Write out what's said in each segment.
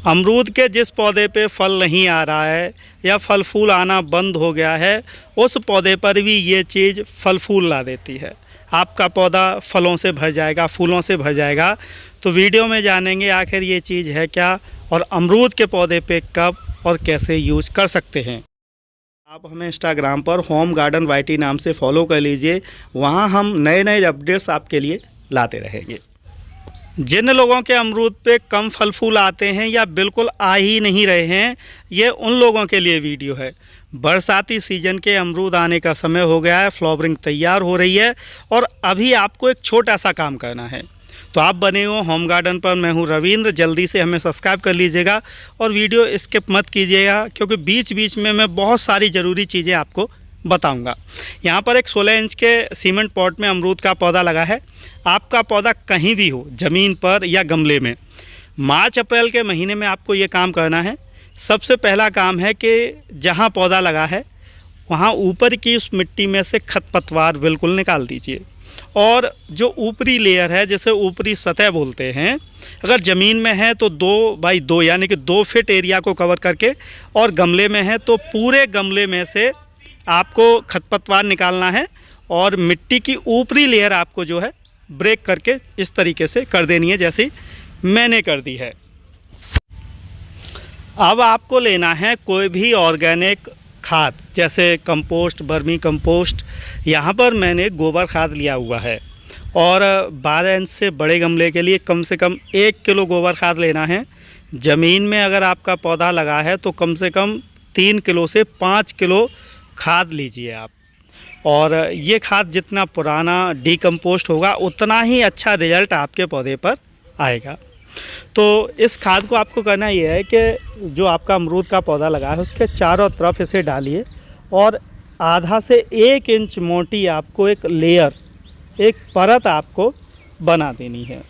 अमरूद के जिस पौधे पे फल नहीं आ रहा है या फल फूल आना बंद हो गया है, उस पौधे पर भी ये चीज़ फल फूल ला देती है। आपका पौधा फलों से भर जाएगा, फूलों से भर जाएगा। तो वीडियो में जानेंगे आखिर ये चीज़ है क्या और अमरूद के पौधे पे कब और कैसे यूज कर सकते हैं। आप हमें इंस्टाग्राम पर होम गार्डन वाईटी नाम से फॉलो कर लीजिए, वहाँ हम नए नए अपडेट्स आपके लिए लाते रहेंगे। जिन लोगों के अमरूद पे कम फल फूल आते हैं या बिल्कुल आ ही नहीं रहे हैं, ये उन लोगों के लिए वीडियो है। बरसाती सीजन के अमरूद आने का समय हो गया है, फ्लावरिंग तैयार हो रही है और अभी आपको एक छोटा सा काम करना है। तो आप बने हो होम गार्डन पर, मैं हूं रविंद्र। जल्दी से हमें सब्सक्राइब कर लीजिएगा और वीडियो स्किप मत कीजिएगा, क्योंकि बीच बीच में मैं बहुत सारी ज़रूरी चीज़ें आपको बताऊंगा। यहाँ पर एक 16 इंच के सीमेंट पॉट में अमरूद का पौधा लगा है। आपका पौधा कहीं भी हो, ज़मीन पर या गमले में, मार्च अप्रैल के महीने में आपको ये काम करना है। सबसे पहला काम है कि जहाँ पौधा लगा है वहाँ ऊपर की उस मिट्टी में से खरपतवार बिल्कुल निकाल दीजिए। और जो ऊपरी लेयर है, जिसे ऊपरी सतह बोलते हैं, अगर ज़मीन में है तो 2 बाई 2 यानी कि 2 फीट एरिया को कवर करके, और गमले में है तो पूरे गमले में से आपको खरपतवार निकालना है और मिट्टी की ऊपरी लेयर आपको जो है ब्रेक करके इस तरीके से कर देनी है, जैसे मैंने कर दी है। अब आपको लेना है कोई भी ऑर्गेनिक खाद, जैसे कंपोस्ट, वर्मी कंपोस्ट। यहाँ पर मैंने गोबर खाद लिया हुआ है और 12 इंच से बड़े गमले के लिए कम से कम 1 किलो गोबर खाद लेना है। ज़मीन में अगर आपका पौधा लगा है तो कम से कम 3 किलो से 5 किलो खाद लीजिए आप। और ये खाद जितना पुराना डिकम्पोस्ट होगा उतना ही अच्छा रिज़ल्ट आपके पौधे पर आएगा। तो इस खाद को आपको करना ये है कि जो आपका अमरूद का पौधा लगा है उसके चारों तरफ इसे डालिए और आधा से 1 इंच मोटी आपको एक लेयर, एक परत आपको बना देनी है।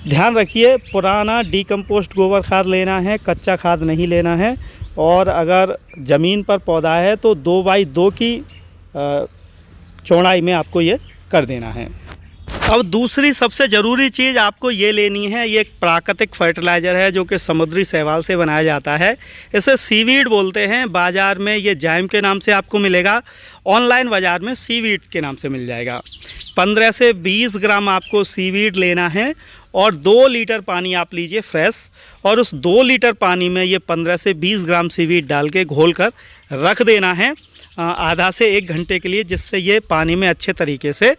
ध्यान रखिए, पुराना डिकम्पोस्ट गोबर खाद लेना है, कच्चा खाद नहीं लेना है। और अगर ज़मीन पर पौधा है तो 2 बाई 2 की चौड़ाई में आपको ये कर देना है। अब दूसरी सबसे ज़रूरी चीज़ आपको ये लेनी है, ये एक प्राकृतिक फर्टिलाइज़र है जो कि समुद्री शैवाल से बनाया जाता है। इसे सीवीड बोलते हैं। बाज़ार में ये जाइम के नाम से आपको मिलेगा, ऑनलाइन बाज़ार में सीवीड के नाम से मिल जाएगा। 15 से 20 ग्राम आपको सीवीड लेना है और 2 लीटर पानी आप लीजिए फ्रेश, और उस 2 लीटर पानी में ये 15 से 20 ग्राम सीवीड डाल के घोल कर रख देना है आधा से 1 घंटे के लिए, जिससे ये पानी में अच्छे तरीके से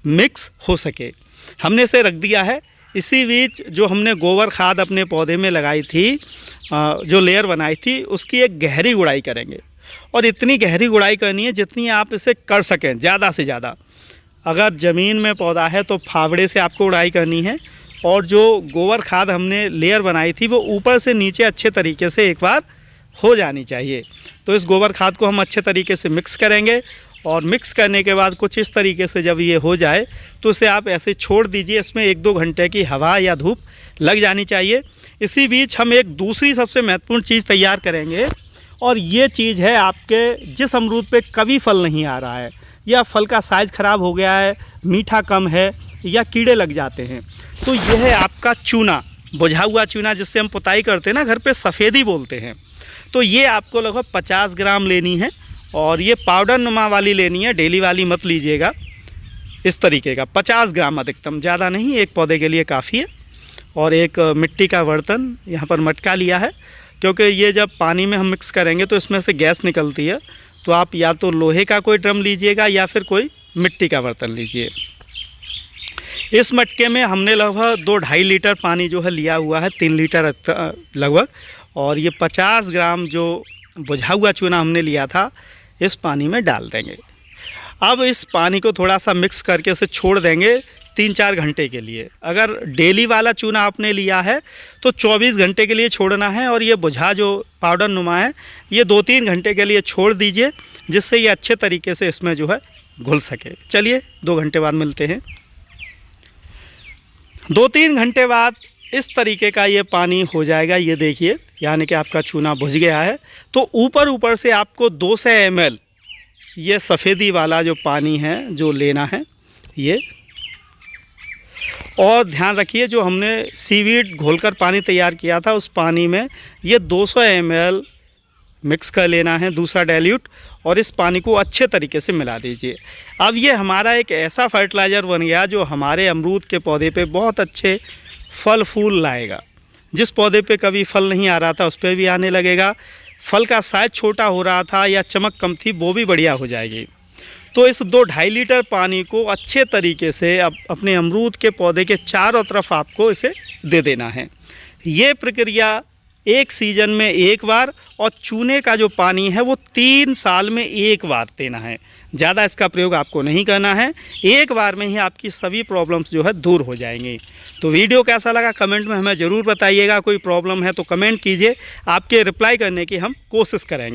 मिक्स हो सके। हमने इसे रख दिया है। इसी बीच जो हमने गोबर खाद अपने पौधे में लगाई थी, जो लेयर बनाई थी, उसकी एक गहरी गुड़ाई करेंगे। और इतनी गहरी गुड़ाई करनी है जितनी आप इसे कर सकें, ज़्यादा से ज़्यादा। अगर ज़मीन में पौधा है तो फावड़े से आपको गुड़ाई करनी है, और जो गोबर खाद हमने लेयर बनाई थी वो ऊपर से नीचे अच्छे तरीके से एक बार हो जानी चाहिए। तो इस गोबर खाद को हम अच्छे तरीके से मिक्स करेंगे, और मिक्स करने के बाद कुछ इस तरीके से जब ये हो जाए तो इसे आप ऐसे छोड़ दीजिए। इसमें 1-2 घंटे की हवा या धूप लग जानी चाहिए। इसी बीच हम एक दूसरी सबसे महत्वपूर्ण चीज़ तैयार करेंगे, और ये चीज़ है आपके जिस अमरूद पे कभी फल नहीं आ रहा है, या फल का साइज़ ख़राब हो गया है, मीठा कम है, या कीड़े लग जाते हैं, तो यह है आपका चूना, बुझा हुआ चूना, जिससे हम पुताई करते हैं ना घर पे, सफ़ेदी बोलते हैं। तो ये आपको लगभग 50 ग्राम लेनी है, और ये पाउडर नुमा वाली लेनी है, डेली वाली मत लीजिएगा। इस तरीके का 50 ग्राम अधिकतम, ज़्यादा नहीं, एक पौधे के लिए काफ़ी है। और एक मिट्टी का बर्तन, यहाँ पर मटका लिया है, क्योंकि ये जब पानी में हम मिक्स करेंगे तो इसमें से गैस निकलती है। तो आप या तो लोहे का कोई ड्रम लीजिएगा या फिर कोई मिट्टी का बर्तन लीजिए। इस मटके में हमने लगभग 2-2.5 लीटर पानी जो है लिया हुआ है, 3 लीटर लगभग। और ये 50 ग्राम जो बुझा हुआ चूना हमने लिया था इस पानी में डाल देंगे। अब इस पानी को थोड़ा सा मिक्स करके इसे छोड़ देंगे 3-4 घंटे के लिए। अगर डेली वाला चूना आपने लिया है तो 24 घंटे के लिए छोड़ना है, और ये बुझा जो पाउडर नुमा है ये 2-3 घंटे के लिए छोड़ दीजिए, जिससे ये अच्छे तरीके से इसमें जो है घुल सके। चलिए 2 घंटे बाद मिलते हैं। 2-3 घंटे बाद इस तरीके का ये पानी हो जाएगा, ये देखिए, यानी कि आपका चूना बुझ गया है। तो ऊपर से आपको 200 ml ये सफ़ेदी वाला जो पानी है जो लेना है, ये और ध्यान रखिए, जो हमने सीवीड घोलकर पानी तैयार किया था उस पानी में ये 200 ml मिक्स कर लेना है, दूसरा डाइल्यूट, और इस पानी को अच्छे तरीके से मिला दीजिए। अब ये हमारा एक ऐसा फर्टिलाइज़र बन गया जो हमारे अमरूद के पौधे पे बहुत अच्छे फल फूल लाएगा। जिस पौधे पे कभी फल नहीं आ रहा था उस पर भी आने लगेगा, फल का साइज छोटा हो रहा था या चमक कम थी वो भी बढ़िया हो जाएगी। तो इस 2-2.5 लीटर पानी को अच्छे तरीके से अब अपने अमरूद के पौधे के चारों तरफ आपको इसे दे देना है। ये प्रक्रिया एक सीज़न में एक बार, और चूने का जो पानी है वो 3 साल में एक बार देना है। ज़्यादा इसका प्रयोग आपको नहीं करना है, एक बार में ही आपकी सभी प्रॉब्लम्स जो है दूर हो जाएंगी। तो वीडियो कैसा लगा कमेंट में हमें ज़रूर बताइएगा। कोई प्रॉब्लम है तो कमेंट कीजिए, आपके रिप्लाई करने की हम कोशिश करेंगे।